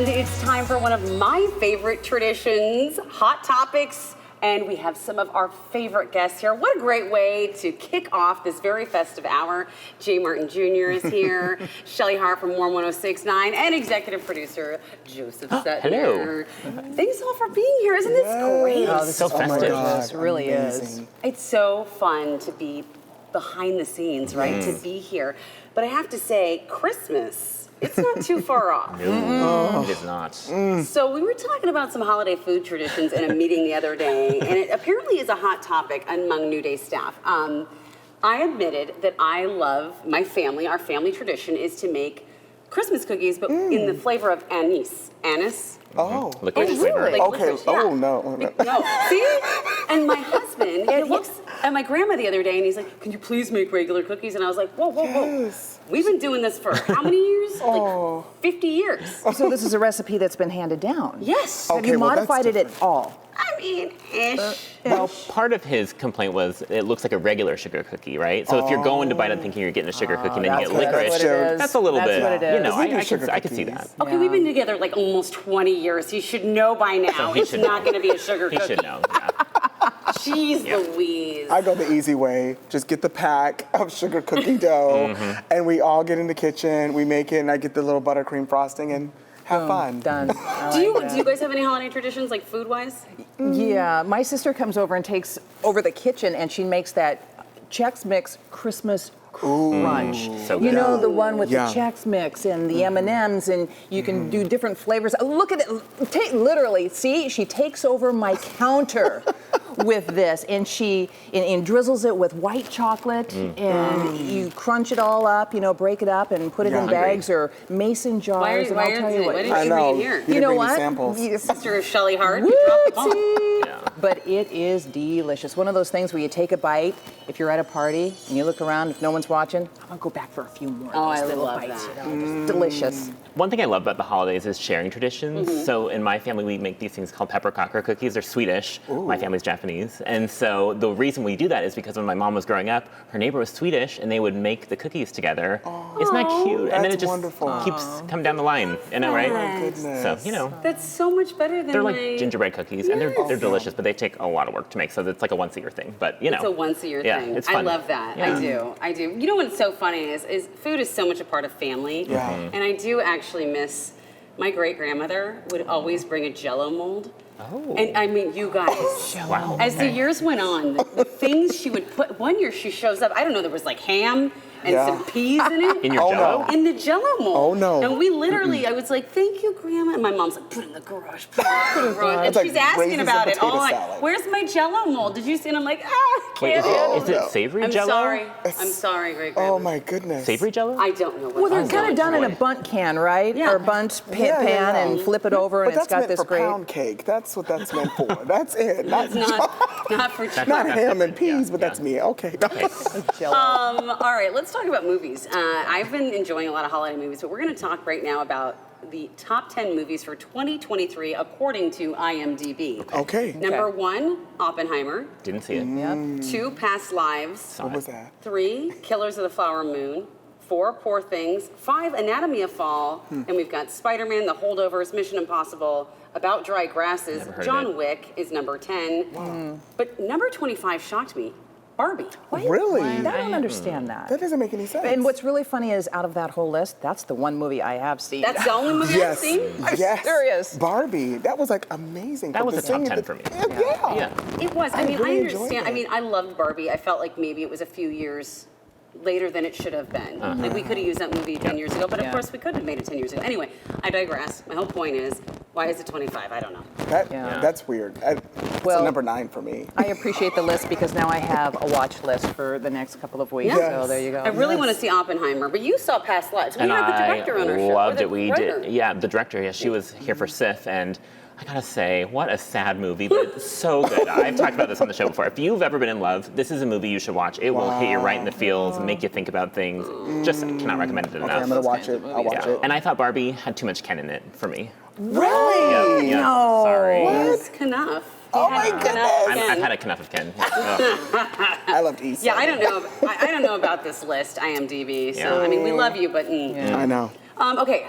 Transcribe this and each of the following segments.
And it's time for one of my favorite traditions, Hot Topics. And we have some of our favorite guests here. What a great way to kick off this very festive hour. Jay Martin Jr. is here, Shellie Hart from Warm 106.9, and executive producer Joseph Suttner. Hello. Thanks all for being here. Isn't this great? Oh, this is so festive. God, It really amazing. is. It's so fun to be behind the scenes, right? To be here. But I have to say, Christmas, it's not too far off. No, it is not. So we were talking about some holiday food traditions in a meeting the other day, and it apparently is a hot topic among New Day staff. I admitted that I love my family. Our family tradition is to make Christmas cookies, but in the flavor of anise. Anise? Oh. Licorice flavor. Like Okay. licorice, yeah. Oh, no. No, see? And my husband, he looks at my grandma the other day and he's like, "Can you please make regular cookies?" And I was like, whoa, whoa, whoa. Yes. We've been doing this for how many years? Oh. Like 50 years. So this is a recipe that's been handed down. Yes. Have you Okay, well, that's modified it at different. all? I mean, ish. Well, part of his complaint was it looks like a regular sugar cookie, right? So if you're going to bite it thinking you're getting a sugar cookie and then you get That's licorice, what it is. that's a little That's bit, what it is. you know, We do I sugar could see that. cookies. Okay, we've been together like almost 20 years. He should know by now. So he It's should not know. going to be a sugar He cookie. should know. Yeah. Jeez Yeah. Louise. I go the easy way. Just get the pack of sugar cookie dough, and we all get in the kitchen, we make it, and I get the little buttercream frosting and have fun. Done. do you guys have any holiday traditions, like food-wise? Yeah, my sister comes over and takes over the kitchen, and she makes that Chex Mix Christmas crunch. So You good. know, the one with Yeah. the Chex Mix and the M&Ms, and you can do different flavors. Look at it. Literally, see, she takes over my counter with this, and she and drizzles it with white chocolate, and you crunch it all up, break it up and put it in Yeah. bags or mason jars. Why, and why, I'll tell you what. why didn't I you know. bring it here? You didn't know bring me what? samples. Sister of Shellie Hart, you dropped the ball. Whoopsie. Yeah. But it is delicious. One of those things where you take a bite, if you're at a party and you look around, if no one's watching, I'm gonna go back for a few more Oh, of those I little love bites. that. Just delicious. One thing I love about the holidays is sharing traditions. So in my family, we make these things called peppercocker cookies. They're Swedish. My family's Japanese. And so the reason we do that is because when my mom was growing up, her neighbor was Swedish, and they would make the cookies together. Isn't that cute? And then it That's just wonderful. keeps coming down the line, right? Oh, my goodness. So, That's so much better than they're like my... gingerbread cookies, and they're delicious, but they take a lot of work to make, so it's like a once-a-year thing. But, It's a once-a-year yeah, thing. it's I fun. love that. Yeah. I do. You know what's so funny is food is so much a part of family. Yeah. And I do actually miss... My great-grandmother would always bring a Jell-O mold. Oh. And I mean, you guys, Wow. as the okay. years went on, the things she would put, one year she shows up, I don't know, there was like ham and Yeah. some peas in it. In your Oh, Jell-O? no. In the Jell-O mold. Oh, no. And we literally, I was like, "Thank you, Grandma." And my mom's like, "Put it in the garage, put it in the garage." And It's like she's asking raisins about and it all potato night. salad. Where's my Jell-O mold? Did you see? And I'm like, Wait, can't handle is it savory I'm Jell-O? sorry. I'm sorry, great grandma. Oh, my goodness. Savory Jell-O? I don't know what Well, they're I'm kind doing. of done in a bunt can, right? Yeah. Or bunt pan, Yeah. and flip it over, But and it's that's got meant this for great. pound cake. That's what that's meant for. That's it. Not, Not for not ham and peas, but Yeah. that's me. Okay. Jell-O. All right, let's talk about movies. I've been enjoying a lot of holiday movies, but we're going to talk right now about the top 10 movies for 2023 according to IMDb. Okay. Number 1, Oppenheimer. Didn't see it. Yep. 2, Past Lives. What was that? 3, Killers of the Flower Moon. 4, Poor Things. 5, Anatomy of Fall. And we've got Spider-Man, The Holdovers, Mission Impossible, About Dry Grasses. Never heard of John it. Wick is number 10. But number 25 shocked me. Barbie. Really? I don't understand that. That doesn't make any sense. And what's really funny is, out of that whole list, that's the one movie I have seen. That's the only movie I've Yes. seen? Yes. serious. Barbie. That was like amazing. That But was the a top thing 10 is- for me. Yeah. Yeah. It was. I mean, really I enjoyed understand. it. I mean, I loved Barbie. I felt like maybe it was a few years later than it should have been. Like, we could have used that movie 10 years ago, but of Yeah. course we couldn't have made it 10 years ago. Anyway, I digress. My whole point is, why is it 25? I don't know. Yeah. That's weird. It's Well- a number 9 for me. I appreciate the list because now I have a watch list for the next couple of weeks. Yeah. So there you go. I really want to see Oppenheimer, but you saw Past Lives. We And had the I director on our show. or loved the it. We writer. did. Yeah, the director. Yeah, she was here for Sif, and I gotta say, what a sad movie, but it's so good. I've talked about this on the show before. If you've ever been in love, this is a movie you should watch. It will hit you right in the feels, make you think about things. Just cannot recommend it enough. Okay, I'm gonna watch it. I'll watch Yeah. it. And I thought Barbie had too much Ken in it for me. Really? Yeah, No. sorry. Yes, Knuff. Oh my goodness. I've had a enough of Ken. Ugh. I loved East. Yeah, I don't know. I don't know about this list, IMDb. So Yeah. I mean, we love you, but I know. Okay,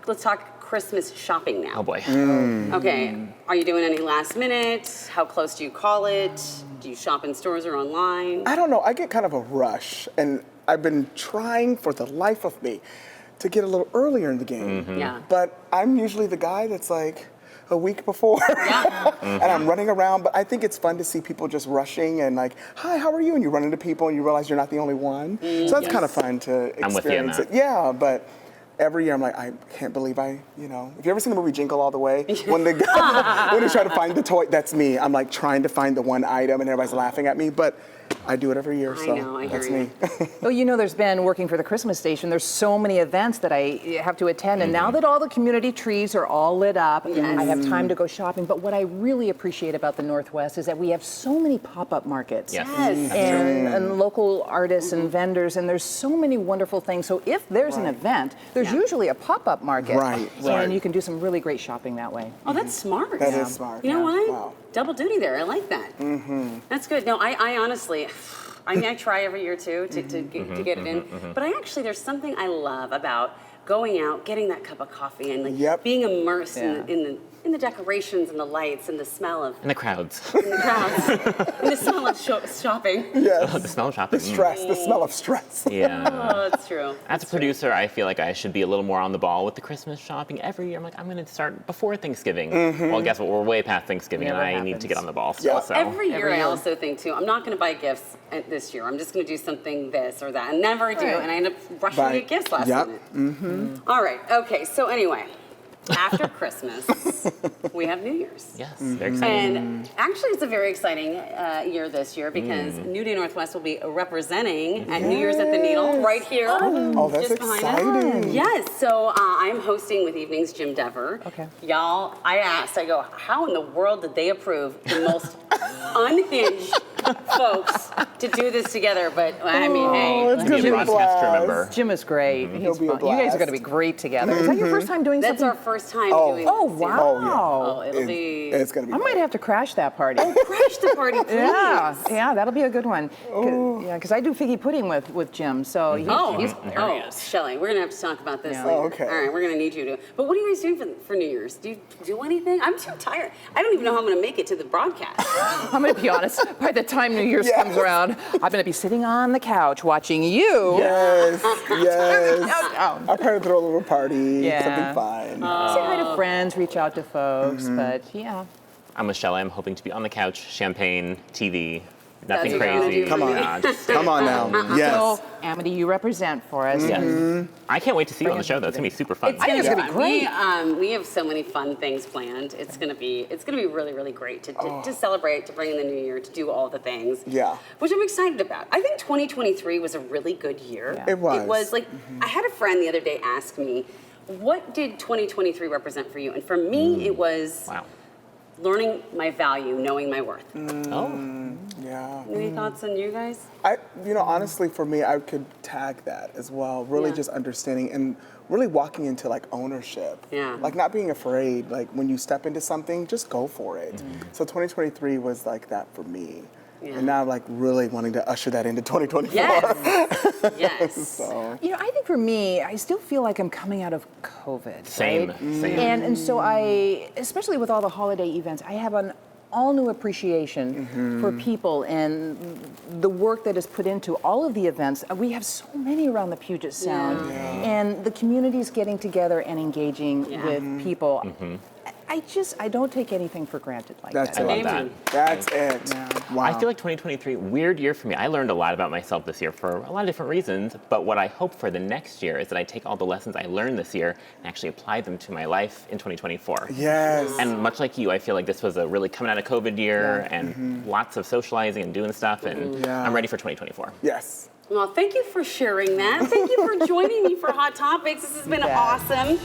let's talk Christmas shopping now. Oh boy. Okay, are you doing any last minute? How close do you call it? Do you shop in stores or online? I don't know. I get kind of a rush, and I've been trying for the life of me to get a little earlier in the game. Yeah. But I'm usually the guy that's like a week before, and I'm running around. But I think it's fun to see people just rushing and like, "Hi, how are you?" And you run into people, and you realize you're not the only one. So that's kind of fun to experience I'm with you on it. that. Yeah, but. Every year I'm like, I can't believe if you ever seen the movie Jingle All the Way? When they try to find the toy, that's me. I'm like trying to find the one item and everybody's laughing at me, but I do it every year, so know, I that's hear me. Well, there's been working for the Christmas station. There's so many events that I have to attend, and now that all the community trees are all lit up, I have time to go shopping. But what I really appreciate about the Northwest is that we have so many pop-up markets. Yes. And local artists and vendors, and there's so many wonderful things. So if there's an event, there's usually a pop-up market. Right. And you can do some really great shopping that way. Oh, that's smart. That is smart. You know what? Wow. Double duty there. I like that. That's good. No, I honestly, I try every year too to get it in. But there's something I love about going out, getting that cup of coffee, and like being immersed in the decorations and the lights and the smell of And the crowds. and the crowds and the smell of shopping. Yes. Oh, the smell of shopping. The stress, the smell of stress. Yeah. Oh, that's true. As a producer, I feel like I should be a little more on the ball with the Christmas shopping. Every year, I'm like, I'm going to start before Thanksgiving. Well, guess what? We're way past Thanksgiving, and I need to get on the ball still. Yeah. So. Every year, Every I year. also think too, I'm not going to buy gifts this year. I'm just going to do something this or that, and never do. And I end up rushing to get gifts last minute. All right. Okay. So anyway, after Christmas, we have New Year's. Yes, very exciting. And actually, it's a very exciting year this year because New Day Northwest will be representing at New Year's at the Needle right here. Oh, that's just behind us. exciting. Yes, so I'm hosting with Evenings Jim Dever. Okay. Y'all, I go, how in the world did they approve the most unhinged folks to do this together? But I mean, hey. it's gonna Be be a a lots of guests to blast. remember. Jim is great. He's be a fun. You guys are blast. going to be great together. Is that your first time doing That's something? our first time doing Oh, this. wow. Oh, it'll be. It's gonna be. I might have to crash that party. Crash the party, please. Yeah, that'll be a good one. Because I do figgy pudding with Jim, so he's hilarious. Shellie, we're gonna have to talk about this Yeah. later. Oh, okay. All right, we're gonna need you to. But what are you guys doing for New Year's? Do you do anything? I'm too tired. I don't even know how I'm gonna make it to the broadcast. I'm going to be honest. By the time New Year's Yes. comes around, I'm going to be sitting on the couch watching you. Yes, yes. Oh. I'll probably throw a little party, Yeah. something fun. Say hi to friends, reach out to folks, but yeah. I'm with Shelly. I'm hoping to be on the couch, champagne, TV, nothing That's what you're gonna crazy. do. Come on. Yeah, just Come on now. Yes. So, Amity, you represent for us. Yes. I can't wait to see you on the show, though. It's going to be super fun. It's think it's gonna gonna be fun. We have so many fun things planned. It's gonna be really, really great to celebrate, to bring in the new year, to do all the things. Yeah. Which I'm excited about. I think 2023 was a really good year. Yeah. It was. It was like I had a friend the other day ask me, "What did 2023 represent for you?" And for me, it was Wow. learning my value, knowing my worth. Oh. Yeah. Any thoughts on you guys? Honestly, for me, I could tag that as well. Really Yeah. just understanding and really walking into like ownership. Yeah. Like not being afraid. Like when you step into something, just go for it. So 2023 was like that for me. Yeah. And now I'm like really wanting to usher that into 2024. Yes. Yes. So, I think for me, I still feel like I'm coming out of COVID. Same. right? Same. And so especially with all the holiday events, I have an all new appreciation for people and the work that is put into all of the events. We have so many around the Puget Sound, and the community's getting together and engaging with people. I don't take anything for granted like that's that. I it. love that. That's it. Wow. I feel like 2023, weird year for me. I learned a lot about myself this year for a lot of different reasons, but what I hope for the next year is that I take all the lessons I learned this year and actually apply them to my life in 2024. Yes. And much like you, I feel like this was a really coming out of COVID year and lots of socializing and doing stuff, and Yeah. I'm ready for 2024. Yes. Well, thank you for sharing that. Thank you for joining me for Hot Topics. This has been bet. awesome.